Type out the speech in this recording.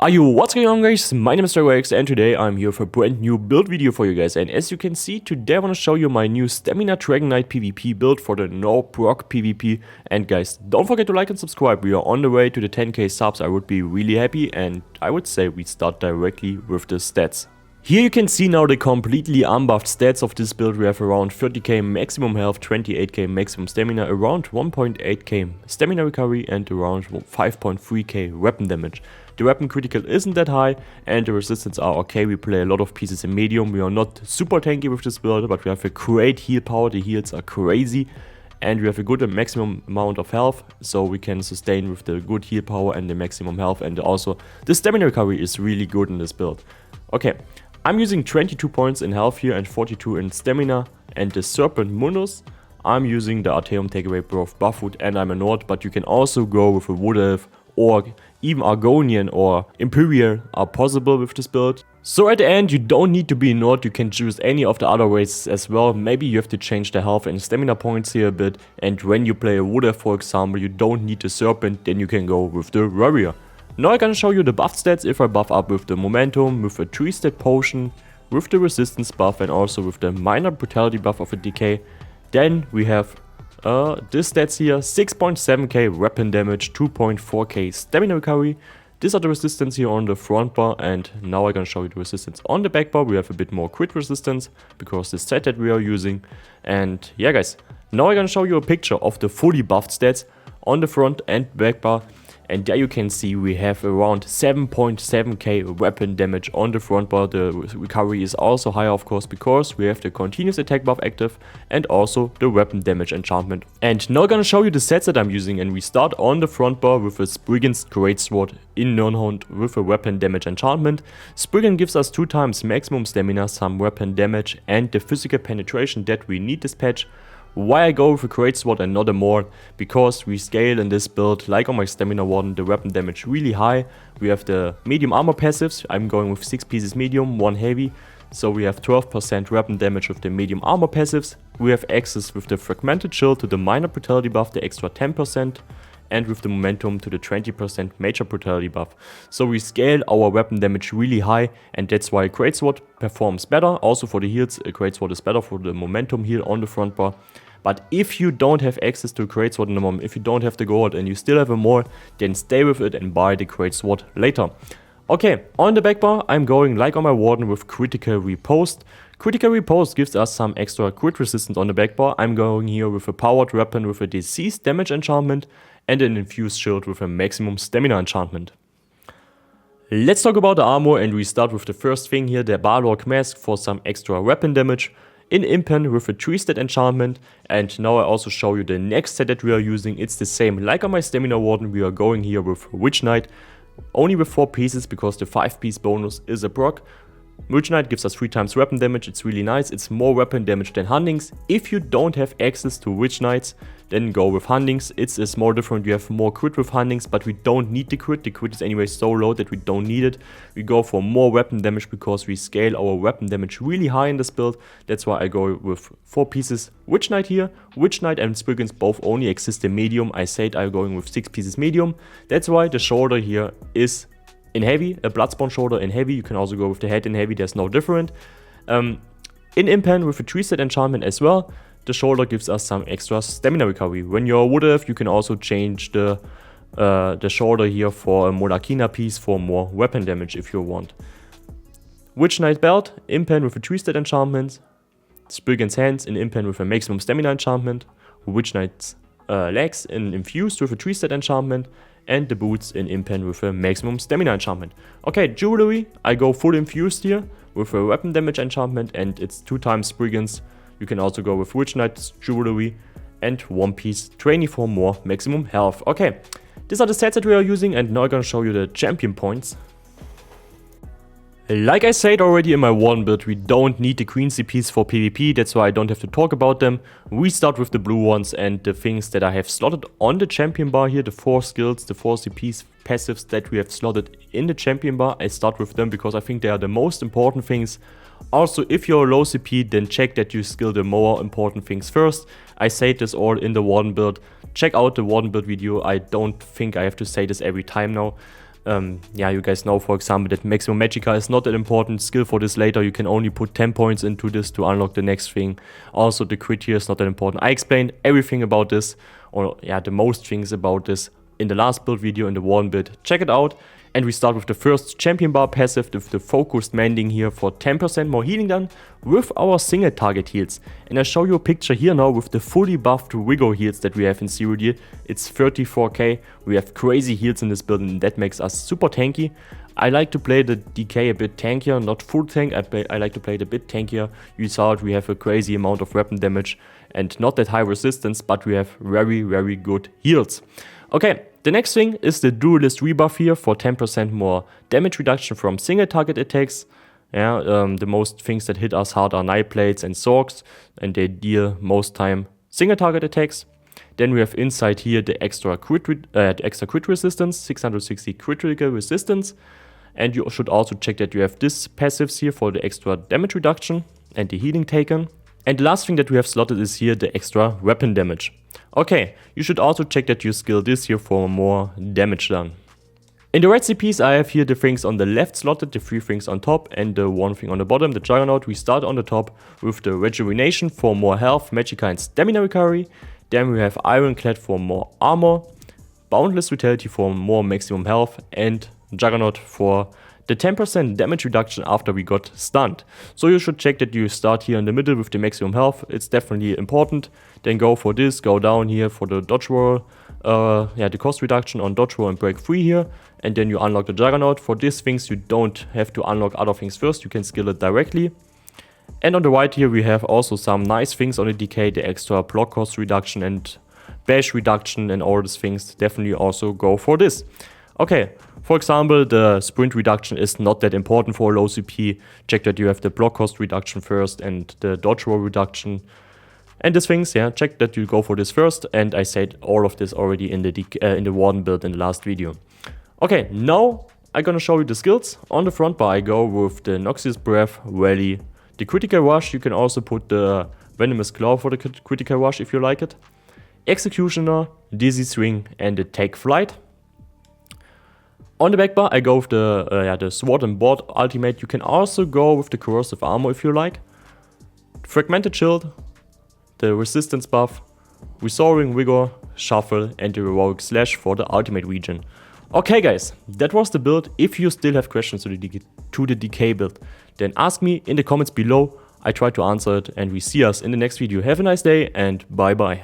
What's going on, guys? My name is DragooX and today I'm here for a brand new build video for you guys. And as you can see, today I want to show you my new Stamina Dragonknight PvP build for the no proc PvP. And guys, don't forget to like and subscribe. We are on the way to the 10k subs. I would be really happy, and I would say we start directly with the stats. Here you can see now the completely unbuffed stats of this build. We have around 30k maximum health, 28k maximum stamina, around 1.8k stamina recovery and around 5.3k weapon damage. The weapon critical isn't that high and the resistance are okay. We play a lot of pieces in medium. We are not super tanky with this build, but we have a great heal power. The heals are crazy and we have a good maximum amount of health, so we can sustain with the good heal power and the maximum health, and also the stamina recovery is really good in this build. Okay, I'm using 22 points in health here and 42 in stamina, and the Serpent Mundus. I'm using the Arteum Takeaway Bro of Blackwood and I'm a Nord, but you can also go with a Wood Elf or even Argonian or Imperial are possible with this build. So at the end you don't need to be a Nord, you can choose any of the other races as well. Maybe you have to change the health and stamina points here a bit, and when you play a Wood Elf, for example, you don't need the Serpent, then you can go with the Warrior. Now I'm gonna show you the buff stats if I buff up with the momentum, with a 3-stat potion, with the resistance buff and also with the minor brutality buff of a decay. Then we have this stats here: 6.7k weapon damage, 2.4k stamina recovery. These are the resistance here on the front bar, and now I'm gonna show you the resistance on the back bar. We have a bit more crit resistance because the set that we are using. And yeah guys, now I'm gonna show you a picture of the fully buffed stats on the front and back bar. And there you can see we have around 7.7k weapon damage on the front bar. The recovery is also higher, of course, because we have the continuous attack buff active and also the weapon damage enchantment. And now I'm gonna show you the sets that I'm using, and we start on the front bar with a Spriggan's Greatsword in Nirnhound with a weapon damage enchantment. Spriggan gives us 2 times maximum stamina, some weapon damage and the physical penetration that we need this patch. Why I go with a Greatsword and not a Maul? Because we scale in this build, like on my Stamina Warden, the weapon damage really high. We have the medium armor passives. I'm going with 6 pieces medium, 1 heavy. So we have 12% weapon damage with the medium armor passives. We have access with the fragmented shield to the minor brutality buff, the extra 10%. And with the momentum to the 20% major brutality buff. So we scale our weapon damage really high, and that's why Greatsword performs better. Also for the heals, a Greatsword is better for the momentum heal on the front bar. But if you don't have access to a Greatsword in the moment, if you don't have the gold and you still have a more, then stay with it and buy the Greatsword later. Okay, on the back bar, I'm going like on my Warden with Critical Riposte. Critical Riposte gives us some extra crit resistance on the back bar. I'm going here with a powered weapon with a disease damage enchantment and an infused shield with a maximum stamina enchantment. Let's talk about the armor, and we start with the first thing here, the Balrog Mask for some extra weapon damage. In Impen with a 3-stat enchantment, and now I also show you the next set that we are using. It's the same like on my Stamina Warden. We are going here with Witch Knight, only with 4 pieces because the 5-piece bonus is a proc. Witch Knight gives us 3 times weapon damage, it's really nice, it's more weapon damage than Huntings. If you don't have access to Witch Knights, then go with Huntings. It's a small different, you have more crit with Huntings, but we don't need the crit is anyway so low that we don't need it. We go for more weapon damage because we scale our weapon damage really high in this build. That's why I go with 4 pieces Witch Knight here. Witch Knight and Spriggans both only exist in medium. I said I'm going with 6 pieces medium. That's why the shoulder here is in heavy, a Bloodspawn shoulder in heavy. You can also go with the head in heavy, there's no different. In Impen with a 3-stat enchantment as well, the shoulder gives us some extra stamina recovery. When you're a Wood Elf, you can also change the shoulder here for a Monarchina piece for more weapon damage if you want. Witch Knight belt, Impen with a 3-stat enchantment. Spriggan's hands in Impen with a maximum stamina enchantment. Witch Knight's legs in infused with a 3-stat enchantment. And the boots in Impen with a maximum stamina enchantment. Okay, jewelry, I go full infused here with a weapon damage enchantment, and it's 2 times Spriggan's. You can also go with Witch Knight's jewelry and 1 piece trainee for more maximum health. Okay, these are the sets that we are using, and now I'm gonna show you the champion points. Like I said already in my Warden build, we don't need the green CPs for PvP, that's why I don't have to talk about them. We start with the blue ones and the things that I have slotted on the champion bar here, the 4 skills, the 4 CPs passives that we have slotted in the champion bar. I start with them because I think they are the most important things. Also, if you're low CP, then check that you skill the more important things first. I said this all in the Warden build. Check out the Warden build video, I don't think I have to say this every time now. yeah, you guys know, for example, that maximum magicka is not an important skill for this later. You can only put 10 points into this to unlock the next thing. Also, the crit here is not that important. I explained everything about this, or yeah, the most things about this in the last build video, in the one build. Check it out. And we start with the first champion bar passive with the focused mending here for 10% more healing done with our single target heals. And I show you a picture here now with the fully buffed Vigor heals that we have in Zero Deal. It's 34k. We have crazy heals in this build and that makes us super tanky. I like to play the DK a bit tankier, not full tank. I like to play it a bit tankier. You saw it, we have a crazy amount of weapon damage and not that high resistance, but we have very, very good heals. Okay, the next thing is the Duelist rebuff here for 10% more damage reduction from single target attacks. Yeah, the most things that hit us hard are Knight Blades and Swords, and they deal most time single target attacks. Then we have inside here the extra crit resistance, 660 critical resistance. And you should also check that you have this passives here for the extra damage reduction and the healing taken. And the last thing that we have slotted is here the extra weapon damage. Okay, you should also check that you skill this here for more damage done. In the recipes I have here the things on the left slotted, the 3 things on top and the 1 thing on the bottom, the Juggernaut. We start on the top with the Rejuvenation for more health, magicka and stamina recovery. Then we have Ironclad for more armor, Boundless Vitality for more maximum health and Juggernaut for the 10% damage reduction after we got stunned. So you should check that you start here in the middle with the maximum health. It's definitely important. Then go for this, go down here for the dodge roll, the cost reduction on dodge roll and break free here. And then you unlock the Juggernaut. For these things you don't have to unlock other things first, you can skill it directly. And on the right here we have also some nice things on the DK, the extra block cost reduction and bash reduction and all these things. Definitely also go for this. Okay, for example, the sprint reduction is not that important for low CP. Check that you have the block cost reduction first and the dodge roll reduction. And these things, yeah, check that you go for this first. And I said all of this already in the Warden build in the last video. Okay, now I'm gonna show you the skills. On the front bar I go with the Noxious Breath, Rally, the Critical Rush. You can also put the Venomous Claw for the Critical Rush if you like it. Executioner, Dizzy Swing and the Take Flight. On the back bar I go with the Sword and Board ultimate. You can also go with the Corrosive Armor if you like. Fragmented Shield, the Resistance buff, Restoring Vigor, Shuffle and the Heroic Slash for the ultimate region. Okay guys, that was the build. If you still have questions to the DK build, then ask me in the comments below. I try to answer it and we see us in the next video. Have a nice day and bye bye.